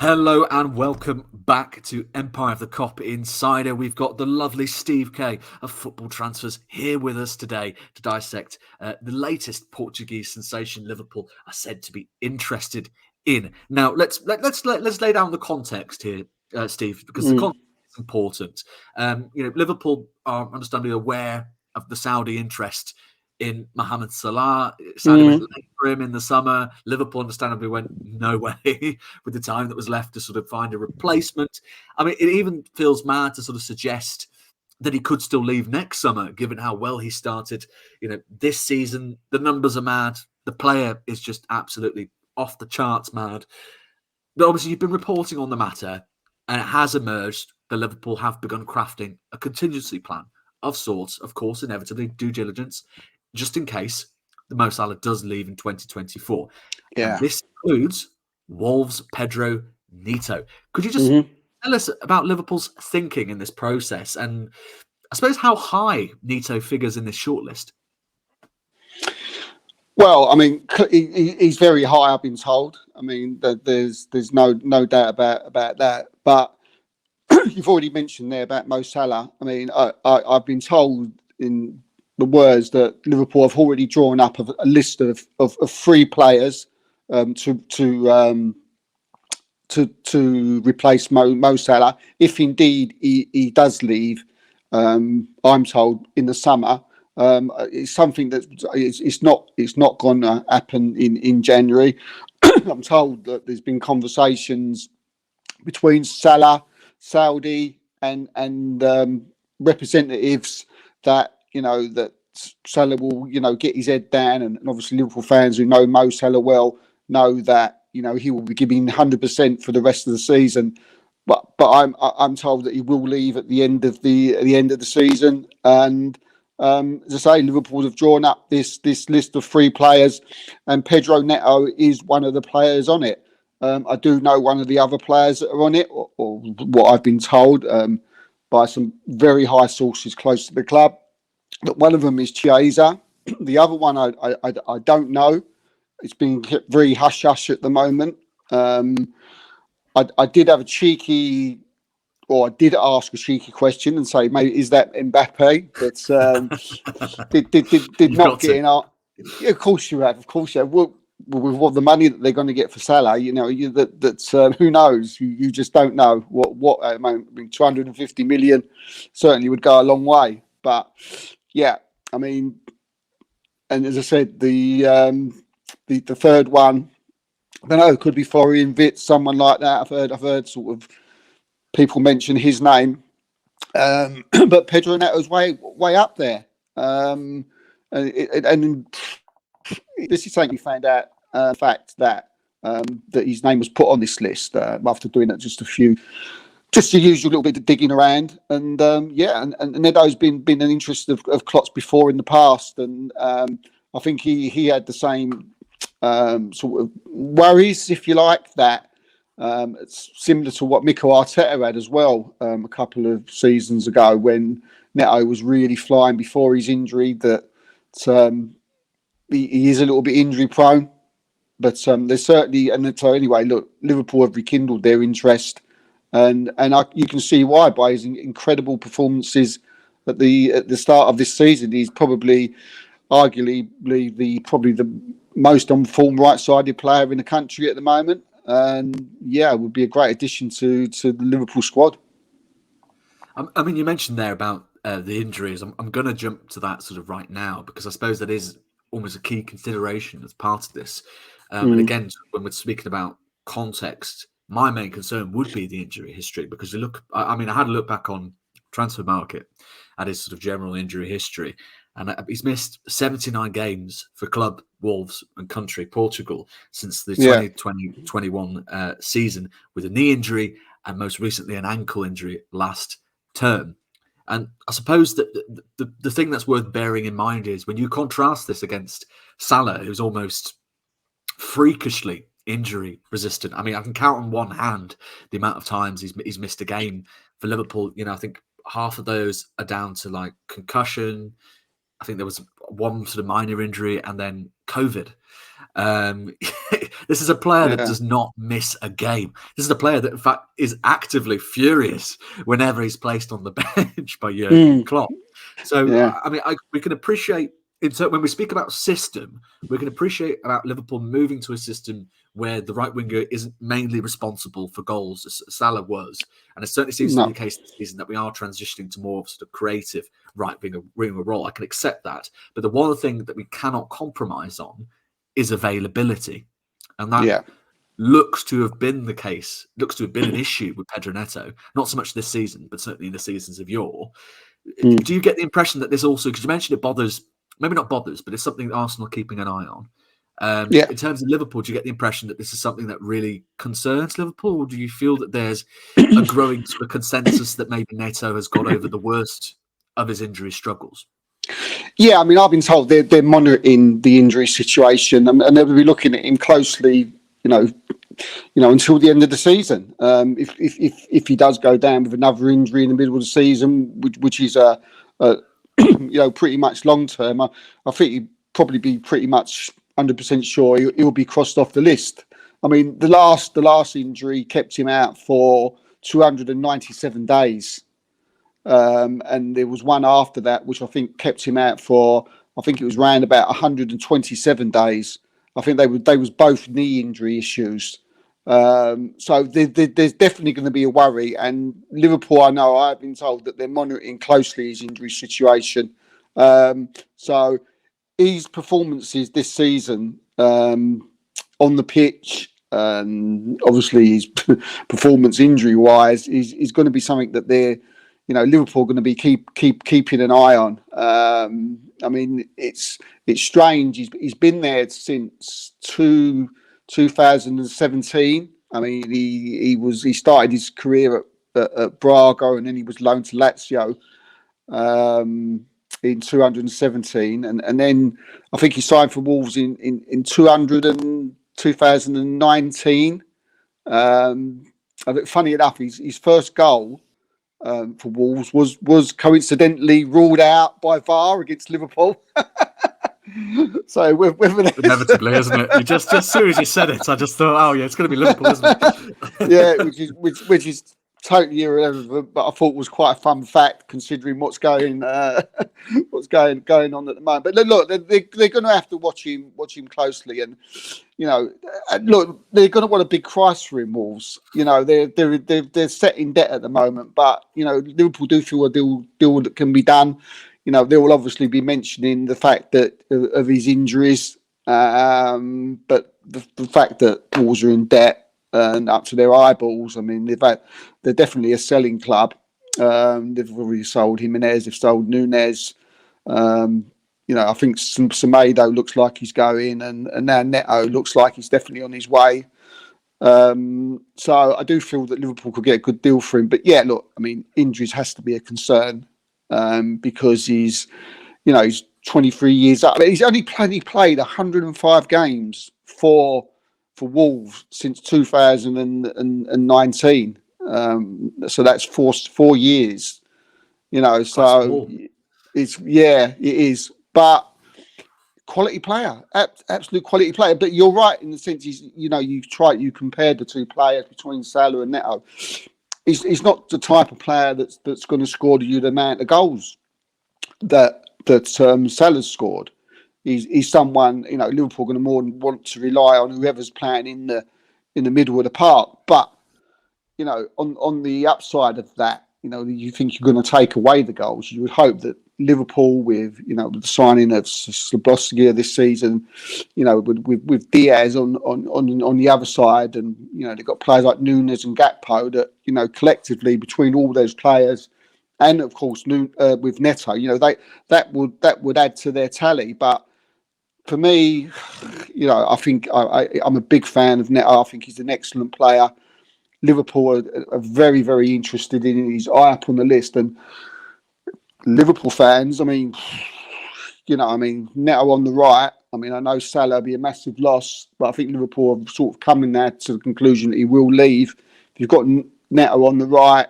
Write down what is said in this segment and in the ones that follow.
Hello and welcome back to Empire of the Cop Insider. We've got the lovely Steve K of Football Transfers here with us today to dissect the latest Portuguese sensation Liverpool are said to be interested in. Now, let's lay down the context here, Steve, because the context is important. Liverpool are understandably aware of the Saudi interest in Mohamed Salah. Saudi went late for him in the summer. Liverpool understandably went no way with the time that was left to sort of find a replacement. I mean, it even feels mad to sort of suggest that he could still leave next summer, given how well he started. This season, the numbers are mad. The player is just absolutely off the charts mad. But obviously, you've been reporting on the matter, and it has emerged that Liverpool have begun crafting a contingency plan of sorts, of course, inevitably, due diligence, just in case the Mo Salah does leave in 2024. Yeah. And this includes Wolves' Pedro Neto. Could you just tell us about Liverpool's thinking in this process and I suppose how high Neto figures in this shortlist? Well, I mean, he's very high, I've been told. I mean, there's no doubt about that. But you've already mentioned there about Mo Salah. I mean, I've been told in the words that Liverpool have already drawn up a list of 3 players to replace Mo Salah if indeed he does leave. I'm told in the summer. It's something that it's not going to happen in January. I'm told that there's been conversations between Salah, Saudi, and representatives that that Salah will get his head down, and obviously Liverpool fans who know Mo Salah well know that he will be giving 100% for the rest of the season. But I'm told that he will leave at the end of the season, and as I say, Liverpool have drawn up this list of 3 players, and Pedro Neto is one of the players on it. I do know one of the other players that are on it, or what I've been told by some very high sources close to the club, that one of them is Chiesa. The other one I don't know. It's been very hush-hush at the moment. I did have a cheeky, or I did ask a cheeky question and say, maybe is that Mbappe? But did not get in. Yeah, of course you have. Of course you have. Well, with what the money that they're going to get for Salah, who knows? You just don't know what at the moment. I mean, 250 million certainly would go a long way. But yeah, I mean, and as I said, the third one, I don't know, it could be Florian Wirtz, someone like that. I've heard sort of people mention his name, but Pedro Neto's way up there. And this is something we found out, the fact that his name was put on this list after doing it just the usual little bit of digging around. And and Neto's been an interest of Klopp's before in the past, and I think he had the same sort of worries, if you like, that it's similar to what Mikel Arteta had as well a couple of seasons ago when Neto was really flying before his injury, that he is a little bit injury prone. But there's certainly, and so anyway, look, Liverpool have rekindled their interest, and you can see why by his incredible performances at the start of this season. He's probably, arguably, the most on form right-sided player in the country at the moment, and yeah, would be a great addition to the Liverpool squad. I mean, you mentioned there about the injuries. I'm going to jump to that sort of right now because I suppose that is almost a key consideration as part of this. And again, when we're speaking about context, my main concern would be the injury history, because I had a look back on Transfer Market at his sort of general injury history, and he's missed 79 games for club, Wolves and country, Portugal, since the 2020-21 season, with a knee injury and most recently an ankle injury last term. And I suppose that the thing that's worth bearing in mind is when you contrast this against Salah, who's almost freakishly injury resistant. I mean, I can count on one hand the amount of times he's missed a game for Liverpool. I think half of those are down to like concussion. I think there was one sort of minor injury and then COVID. This is a player that Yeah. does not miss a game. This is a player that, in fact, is actively furious whenever he's placed on the bench by Jurgen Klopp. So, Yeah. I mean, we can appreciate when we speak about system, we can appreciate about Liverpool moving to a system where the right winger isn't mainly responsible for goals, as Salah was. And it certainly seems to be No. the case this season that we are transitioning to more of sort of creative right winger role. I can accept that. But the one thing that we cannot compromise on is availability. And that looks to have been the case, looks to have been an issue with Pedro Neto, not so much this season, but certainly in the seasons of yore. Do you get the impression that this also, because you mentioned it bothers, maybe not bothers, but it's something that Arsenal are keeping an eye on. In terms of Liverpool, do you get the impression that this is something that really concerns Liverpool? Or do you feel that there's a growing sort of consensus that maybe Neto has got over the worst of his injury struggles? Yeah, I mean, I've been told they're monitoring the injury situation and they'll be looking at him closely, until the end of the season. If he does go down with another injury in the middle of the season, which is pretty much long term, I think he'd probably be pretty much 100% sure he'll be crossed off the list. I mean, the last injury kept him out for 297 days. And there was one after that, which I think kept him out for, I think it was around about 127 days. I think they was both knee injury issues. So there's definitely going to be a worry. And Liverpool, I've been told that they're monitoring closely his injury situation. So his performances this season on the pitch, and obviously his performance injury-wise, is going to be something that they're, Liverpool are going to be keeping an eye on. I mean, it's strange. He's been there since 2017. I mean, he started his career at Braga, and then he was loaned to Lazio in 2017, and then I think he signed for Wolves in 2019. Funny enough, his first goal for Wolves was coincidentally ruled out by VAR against Liverpool. So whether inevitably, isn't it? You just as soon as you said it, I just thought, oh yeah, it's going to be Liverpool, isn't it? Yeah, which is totally irrelevant, but I thought was quite a fun fact considering what's going on at the moment. But look, they're going to have to watch him closely, and look, they're going to want a big price for him. Wolves, they're set in debt at the moment, but Liverpool do feel a deal that can be done. They will obviously be mentioning the fact that of his injuries, but the fact that Wolves are in debt and up to their eyeballs. I mean, they're definitely a selling club. They've already sold Jimenez, they've sold Nunez. I think Semedo looks like he's going, and now Neto looks like he's definitely on his way. So I do feel that Liverpool could get a good deal for him. But yeah, look, I mean, injuries has to be a concern because he's 23 years up. He's only played 105 games for Wolves since 2019. So that's 4 years. So it is. But quality player, absolute quality player. But you're right in the sense you compared the two players between Salah and Neto. He's not the type of player that's going to score you the amount of goals that Salah's scored. He's someone Liverpool are going to more want to rely on whoever's playing in the middle of the park. But on the upside of that, you think you're going to take away the goals. You would hope that Liverpool, with with the signing of Sloboska this season, with Diaz on the other side, and they've got players like Nunez and Gakpo that collectively between all those players, and of course with Neto, that would add to their tally. But for me, I think I'm a big fan of Neto. I think he's an excellent player. Liverpool are very, very interested in him. He's high up on the list, and Liverpool fans, Neto on the right. I know Salah will be a massive loss, but I think Liverpool have sort of coming now to the conclusion that he will leave. If you've got Neto on the right,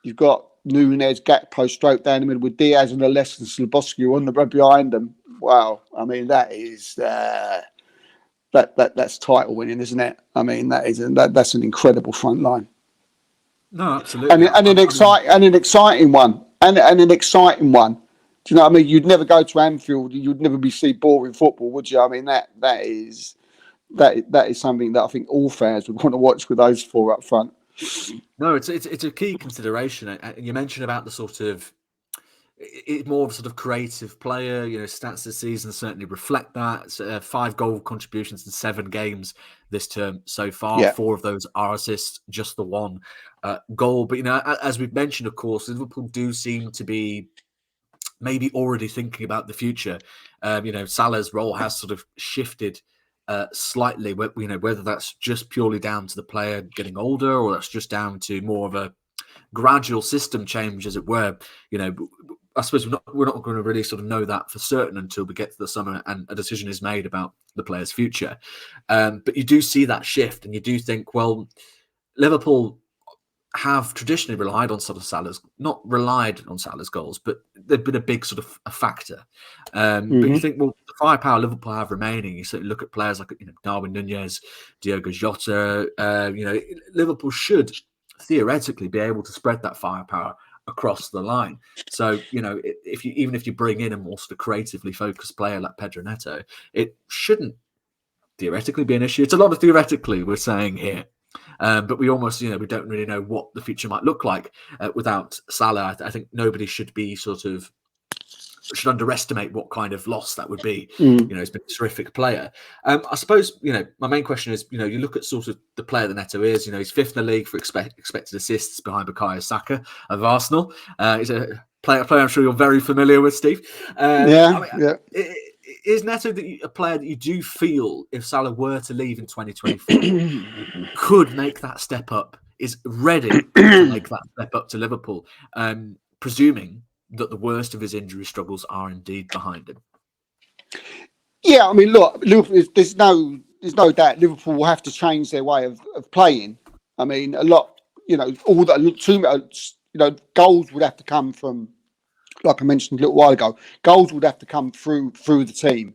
you've got Nunez, Gakpo straight down the middle with Diaz and the left and Sloboska on the behind them. Wow, that is that's title winning, isn't it? I mean, that's an incredible front line. No, absolutely. And an exciting one. And an exciting one. Do you know what I mean? You'd never go to Anfield. You'd never see boring football, would you? I mean, that is something that I think all fans would want to watch with those four up front. No, it's a key consideration. You mentioned about the sort of more of a sort of creative player. Stats this season certainly reflect that. 5 goal contributions in 7 games this term so far. Yeah. 4 of those are assists, just the 1 goal. But as we've mentioned, of course, Liverpool do seem to be maybe already thinking about the future. Salah's role has sort of shifted slightly. Whether that's just purely down to the player getting older, or that's just down to more of a gradual system change, as it were. I suppose we're not going to really sort of know that for certain until we get to the summer and a decision is made about the player's future. But you do see that shift, and you do think, well, Liverpool have traditionally relied on not relied on Salah's goals, but they've been a big sort of a factor. But you think, well, the firepower Liverpool have remaining, you sort of look at players like Darwin Nunez, Diogo Jota. Liverpool should theoretically be able to spread that firepower across the line. So, even if you bring in a more sort of creatively focused player like Pedro Neto, it shouldn't theoretically be an issue. It's a lot of theoretically we're saying here. But we almost, we don't really know what the future might look like without Salah. I think nobody should underestimate what kind of loss that would be. He's been a terrific player. I suppose, my main question is, you look at sort of the player that Neto is. He's 5th in the league for expected assists behind Bukayo Saka of Arsenal. He's a player I'm sure you're very familiar with, Steve. Is Neto a player that you do feel, if Salah were to leave in 2024, could make that step up, is ready to make that step up to Liverpool, presuming that the worst of his injury struggles are indeed behind him? Yeah, I mean, look, there's no doubt Liverpool will have to change their way of playing. I mean, a lot, goals would have to come from, like I mentioned a little while ago, goals would have to come through the team.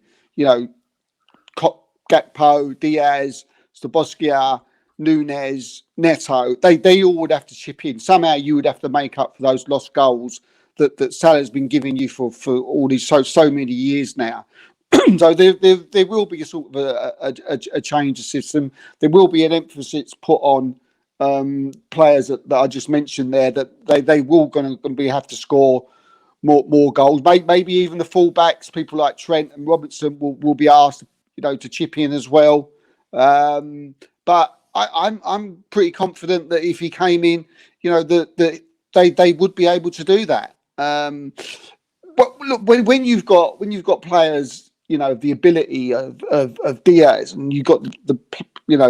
Gakpo, Diaz, Szoboszlai, Nunez, Neto, they all would have to chip in. Somehow you would have to make up for those lost goals that Salah's been giving you for all these so many years now. So there will be a sort of a change of system. There will be an emphasis put on players that I just mentioned there, that they will going to have to score more goals. Maybe even the fullbacks, people like Trent and Robertson, will be asked, to chip in as well. But I'm pretty confident that if he came in, that they would be able to do that. But look, when you've got players, the ability of Diaz, and you've got the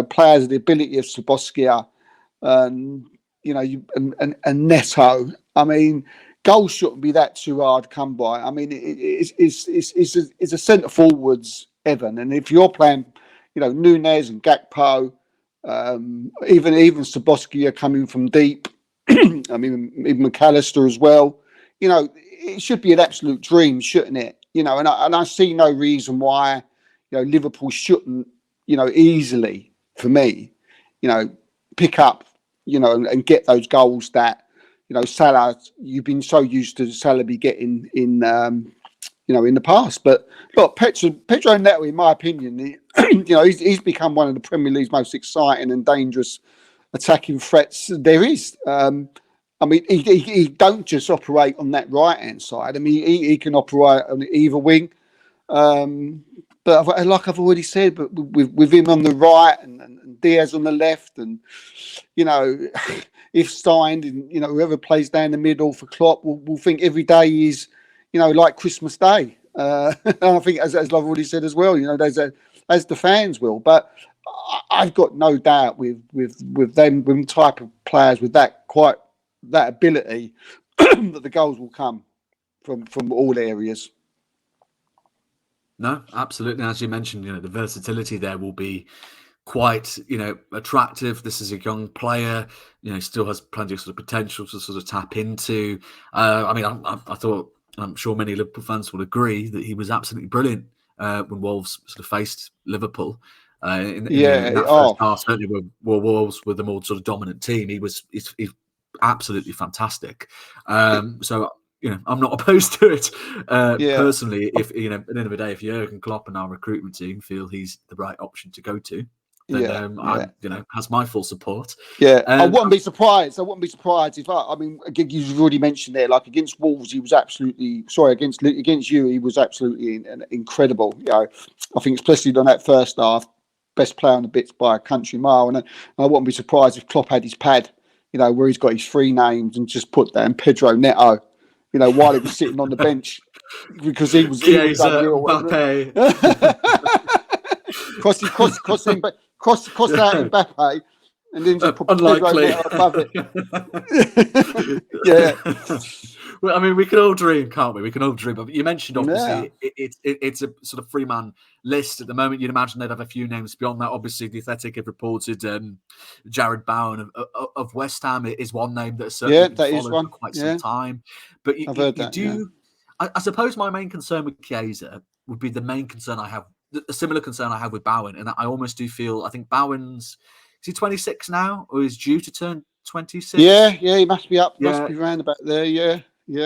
players, the ability of Szoboszlai, and Neto. I mean, goals shouldn't be that too hard to come by. I mean, it's a centre forwards, Evan, and if you're playing, Nunez and Gakpo, even Szoboszlai are coming from deep. I mean, even McAllister as well. It should be an absolute dream, shouldn't it? And I see no reason why, Liverpool shouldn't, easily, for me, pick up, and get those goals that, Salah, you've been so used to Salah be getting in the past. But look, Pedro Neto, in my opinion, he's become one of the Premier League's most exciting and dangerous attacking threats there is. I mean, he don't just operate on that right-hand side. I mean, he can operate on either wing. But like I've already said, but with him on the right and Diaz on the left, and if Stein and whoever plays down the middle for Klopp, will think every day is like Christmas Day. And I think as I've already said as well, as the fans will. But I've got no doubt with them type of players with that ability that the goals will come from all areas. No, absolutely. As you mentioned, the versatility there will be quite, attractive. This is a young player, still has plenty of sort of potential to sort of tap into. I mean, I thought, I'm sure many Liverpool fans will agree that he was absolutely brilliant when Wolves sort of faced Liverpool. In that first half, certainly where Wolves were the more sort of dominant team, he's absolutely fantastic. So I'm not opposed to it personally. If at the end of the day, if Jurgen Klopp and our recruitment team feel he's the right option to go to, then has my full support. I wouldn't be surprised. If again, you've already mentioned there, like against Wolves, he was absolutely against you, he was absolutely incredible. I think especially on that first half, best player on the bits by a country mile. And I wouldn't be surprised if Klopp had his pad, where he's got his 3 names and just put down Pedro Neto, while he was sitting on the bench because he was unreal. Cross out Mbappe, and then just put unlikely Pedro Neto above it. Well, I mean, we can all dream, can't we? We can all dream. But you mentioned obviously it's a sort of 3-man list at the moment. You'd imagine they'd have a few names beyond that. Obviously, the Athletic have reported Jared Bowen of West Ham is one name that's certainly been followed for quite some time. But I suppose my main concern with Chiesa would be the main concern I have, a similar concern I have with Bowen, and I almost do feel, I think Bowen's, is he 26 now, or is due to turn 26? Yeah, he must be up, must be round about there, yeah.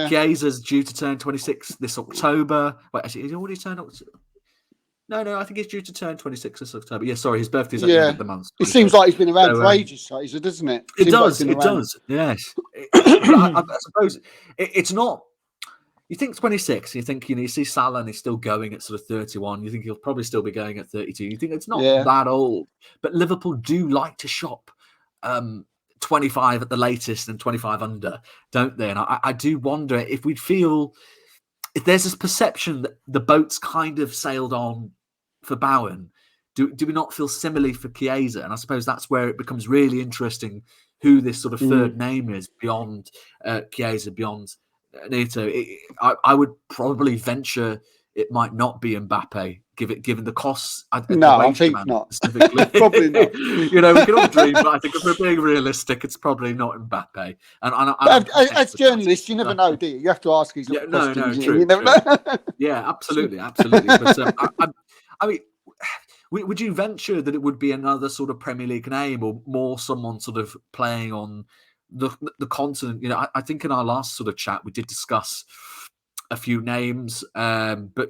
Chiesa's due to turn 26 this October. Wait, actually, has he already turned October? No, I think he's due to turn 26 this October. Yeah, sorry, his birthday's at the end of the month. It seems like he's been around for ages, Chiesa, doesn't it? It does, yes. I suppose it's not. You think 26, you think, you see Salah and he's still going at sort of 31. You think he'll probably still be going at 32. You think it's not that old. But Liverpool do like to shop 25 at the latest and 25 under, don't they? And I do wonder if we'd feel, if there's this perception that the boat's kind of sailed on for Bowen, do we not feel similarly for Chiesa? And I suppose that's where it becomes really interesting who this sort of third name is beyond Chiesa, beyond Neto. I would probably venture it might not be Mbappe, given the costs. I think not. Probably not. We can all dream, but I think if we're being realistic, it's probably not Mbappe. And as journalists, you never know, do you? You have to ask these questions. True. You never know. Yeah, absolutely. But I mean, would you venture that it would be another sort of Premier League name, or more someone sort of playing on the continent? I think in our last sort of chat we did discuss a few names, but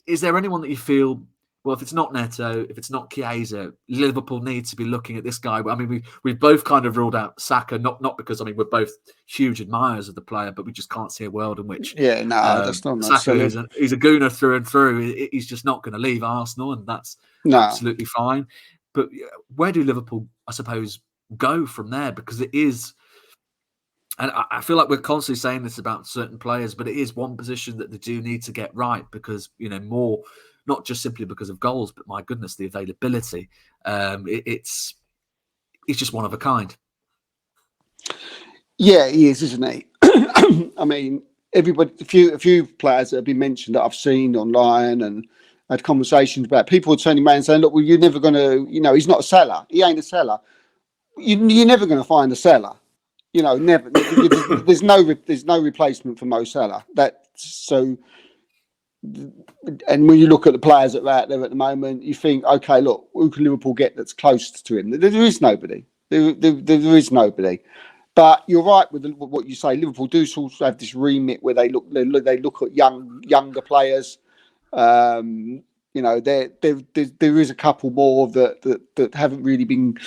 is there anyone that you feel, well, if it's not Neto, if it's not Chiesa, Liverpool needs to be looking at this guy? I mean, we've both kind of ruled out Saka, not because we're both huge admirers of the player, but we just can't see a world in which that's not Saka he's a gooner through and through. He's just not going to leave Arsenal, and that's absolutely fine. But where do Liverpool, I suppose, go from there? Because it is, and I feel like we're constantly saying this about certain players, but it is one position that they do need to get right, because more, not just simply because of goals, but my goodness, the availability. It's just one of a kind. Yeah, he is, isn't he? I mean, everybody, a few players that have been mentioned that I've seen online and had conversations about, people turning around and saying, look, well, you're never going to, he's not a seller. He ain't a seller. You're never going to find a seller. Never. There's no replacement for Mo Salah. And when you look at the players that are out there at the moment, you think, okay, look, who can Liverpool get that's close to him? There is nobody. There is nobody. But you're right with what you say. Liverpool do sort of have this remit where they look at younger players. There is a couple more that haven't really been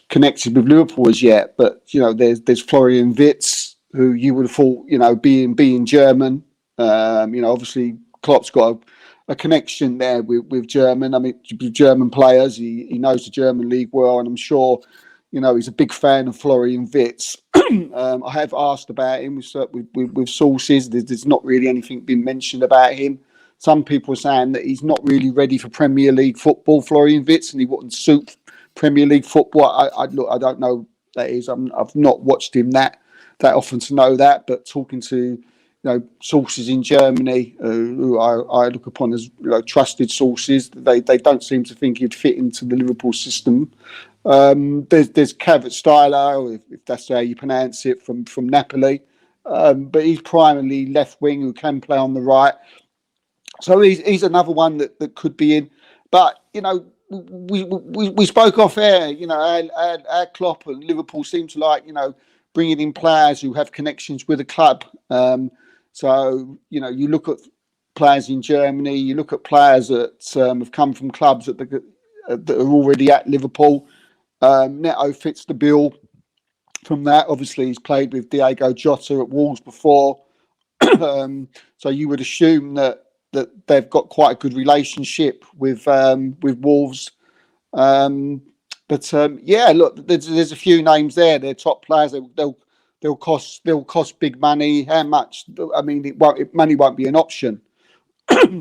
connected with Liverpool as yet. But there's Florian Wirtz, who you would have thought, being German. Obviously Klopp's got a connection there with German. I mean, German players. He knows the German league well, and I'm sure he's a big fan of Florian Wirtz. I have asked about him with sources. There's not really anything been mentioned about him. Some people are saying that he's not really ready for Premier League football, Florian Wirtz, and he wouldn't suit Premier League football. I don't know that is. I've not watched him that often to know that, but talking to sources in Germany who I look upon as trusted sources, they don't seem to think he'd fit into the Liverpool system. There's Kavit Styler, if that's how you pronounce it, from Napoli, but he's primarily left wing who can play on the right. So he's another one that could be in. But, we spoke off air. You know, our Klopp and Liverpool seem to like, you know, bringing in players who have connections with the club. So you know, you look at players in Germany, you look at players that have come from clubs that are already at Liverpool. Neto fits the bill from that. Obviously, he's played with Diego Jota at Wolves before, so you would assume that they've got quite a good relationship with Wolves. Yeah, look, there's a few names there. They're top players. They'll cost big money. How much? I mean, money won't be an option.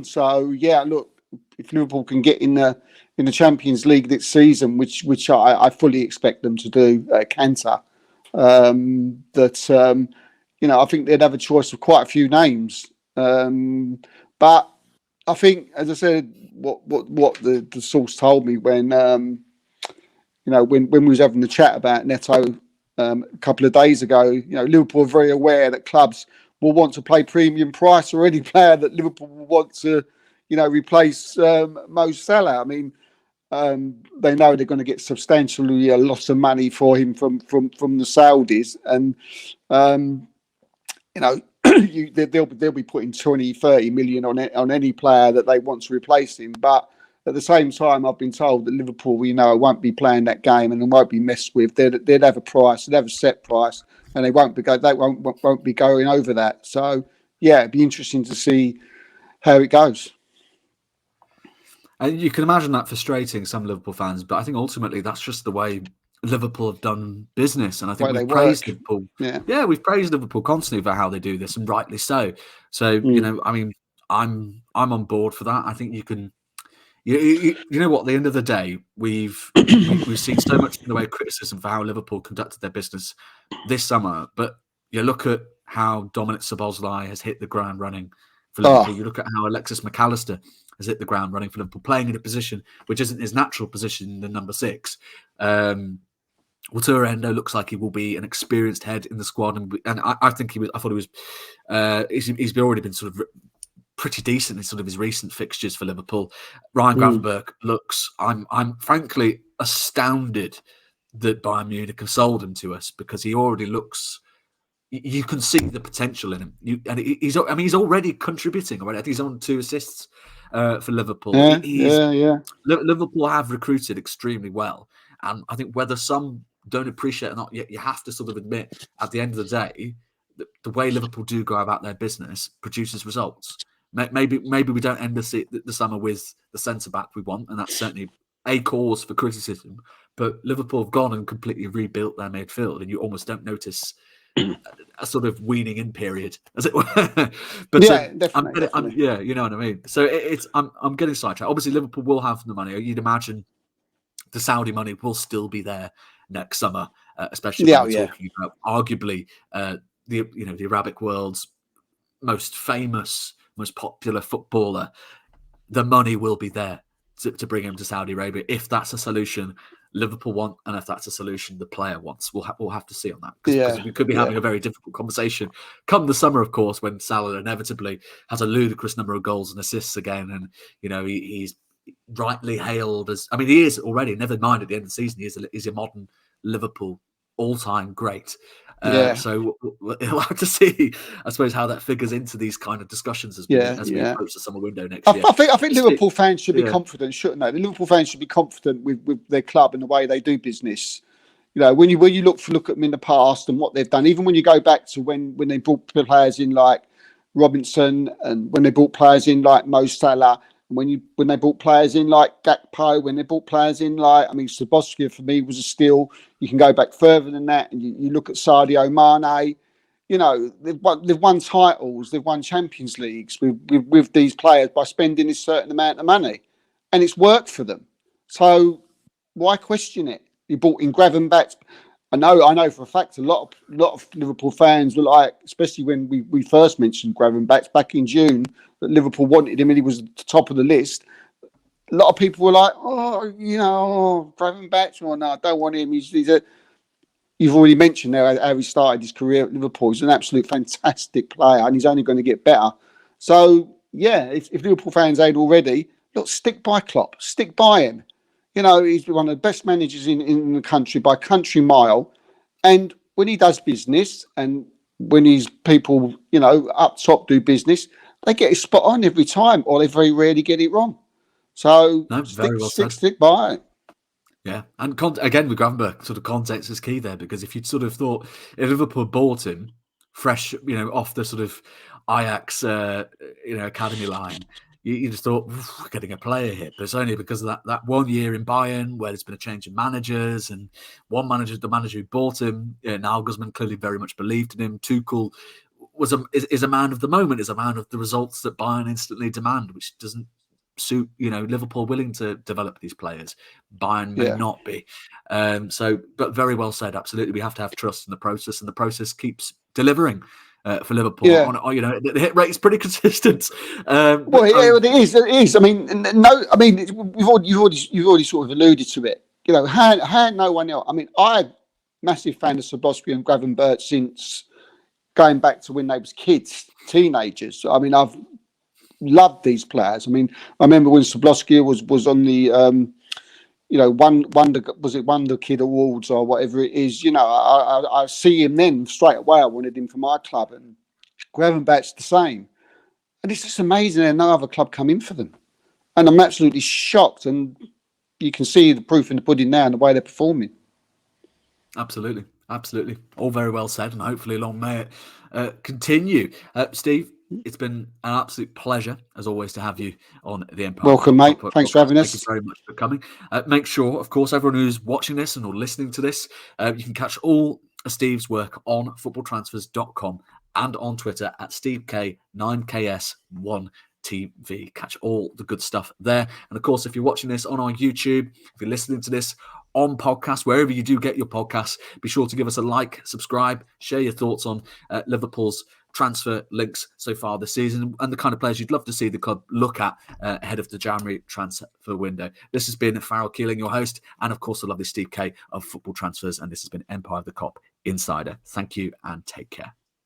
So yeah, look, if Liverpool can get in the Champions League this season, which I fully expect them to do, Canter, you know, I think they'd have a choice of quite a few names. But I think, as I said, what the source told me when you know, when we was having the chat about Neto a couple of days ago, you know, Liverpool are very aware that clubs will want to pay premium price for any player that Liverpool will want to, you know, replace Mo Salah. I mean, they know they're going to get substantially a lot of money for him from the Saudis, and you know, they'll be putting 20-30 million on any player that they want to replace him. But at the same time, I've been told that Liverpool, you know, won't be playing that game and won't be messed with. They'd have a price, they'd have a set price, and they won't be going over that. So yeah, it'd be interesting to see how it goes. And you can imagine that frustrating some Liverpool fans, but I think ultimately that's just the way Liverpool have done business. And I think we've praised Liverpool. Yeah, we've praised Liverpool constantly for how they do this, and rightly so. So, you know, I mean, I'm on board for that. I think you can. You know what? At the end of the day, we've seen so much in the way of criticism for how Liverpool conducted their business this summer. But you look at how Dominic Szoboszlai has hit the ground running for Liverpool. You look at how Alexis McAllister has hit the ground running for Liverpool, playing in a position which isn't his natural position, the number 6. Walter Endo looks like he will be an experienced head in the squad, and I think he was. I thought he was. He's already been sort of pretty decent in sort of his recent fixtures for Liverpool. Ryan Gravenberch looks. I'm frankly astounded that Bayern Munich have sold him to us, because he already looks. You can see the potential in him. And he's already contributing already. I think he's on 2 assists for Liverpool. Liverpool have recruited extremely well, and I think whether some don't appreciate it or not, you have to sort of admit at the end of the day, the way Liverpool do go about their business produces results. Maybe we don't end the summer with the centre back we want, and that's certainly a cause for criticism. But Liverpool have gone and completely rebuilt their midfield, and you almost don't notice a sort of weaning in period, as it were. But yeah, definitely. Yeah, you know what I mean. So I'm getting sidetracked. Obviously, Liverpool will have the money. You'd imagine the Saudi money will still be there next summer, especially when we're talking about arguably the Arabic world's most famous, most popular footballer. The money will be there to bring him to Saudi Arabia, if that's a solution Liverpool want, and if that's a solution the player wants. We'll have to see on that, because we could be having a very difficult conversation come the summer, of course, when Salah inevitably has a ludicrous number of goals and assists again, and you know he's rightly hailed as. I mean, he is already. Never mind at the end of the season, he's a modern Liverpool all-time great. So we'll have to see, I suppose, how that figures into these kind of discussions as we approach the summer window next year. I think Liverpool fans should be confident, shouldn't they? The Liverpool fans should be confident with their club and the way they do business. You know, when you look at them in the past and what they've done, even when you go back to when they brought players in like Robinson, and when they brought players in like Mo Salah, when they brought players in like Gakpo, when they brought players in like, I mean, Szoboszlai for me was a steal. You can go back further than that, and you look at Sadio Mane. You know, they've won titles, they've won Champions Leagues with these players by spending a certain amount of money, and it's worked for them. So why question it? You brought in Gravenberch. I know for a fact a lot of Liverpool fans were like, especially when we first mentioned Gravenberch back in June, that Liverpool wanted him and he was at the top of the list. A lot of people were like, Gravenberch, no, I don't want him. You've already mentioned there how he started his career at Liverpool. He's an absolute fantastic player, and he's only going to get better. So yeah, if Liverpool fans ain't already, look, stick by Klopp, stick by him. You know, he's one of the best managers in the country by country mile. And when he does business and when his people, you know, up top do business, they get it spot on every time, or they very rarely get it wrong. So No, very well said. stick by it. Yeah, and again with Gravenberch, sort of context is key there, because if you'd sort of thought if Liverpool bought him fresh, off the sort of Ajax, academy line, you just thought we're getting a player here. But it's only because of that 1 year in Bayern where there's been a change in managers, and the manager who bought him, Nagelsmann, clearly very much believed in him. Tuchel is a man of the moment, is a man of the results that Bayern instantly demand, which doesn't suit Liverpool willing to develop these players. Bayern may not be. But very well said. Absolutely, we have to have trust in the process, and the process keeps delivering for Liverpool. Yeah. The hit rate is pretty consistent. It is. It is. I mean, you've already sort of alluded to it. You know, how no one else. I mean, I'm a massive fan of Szoboszlai and Gravenberch since going back to when they was kids, teenagers. I mean, I've loved these players. I mean, I remember when Szoboszlai was on the Wonder Kid Awards or whatever it is. You know, I see him then straight away. I wanted him for my club, and Gravenberch's the same. And it's just amazing that no other club come in for them. And I'm absolutely shocked. And you can see the proof in the pudding now and the way they're performing. Absolutely. Absolutely. All very well said, and hopefully long may it continue. Steve, it's been an absolute pleasure, as always, to have you on the Empire. Welcome, mate. Thanks for having us. Thank you very much for coming. Make sure, of course, everyone who's watching this and or listening to this, you can catch all of Steve's work on footballtransfers.com and on Twitter at SteveK9KS1TV. Catch all the good stuff there. And of course, if you're watching this on our YouTube, if you're listening to this on podcast, wherever you do get your podcasts, be sure to give us a like, subscribe, share your thoughts on Liverpool's transfer links so far this season and the kind of players you'd love to see the club look at ahead of the January transfer window. This has been Farrell Keeling, your host, and of course the lovely Steve K of Football Transfers, and this has been Empire of the Cop Insider. Thank you and take care.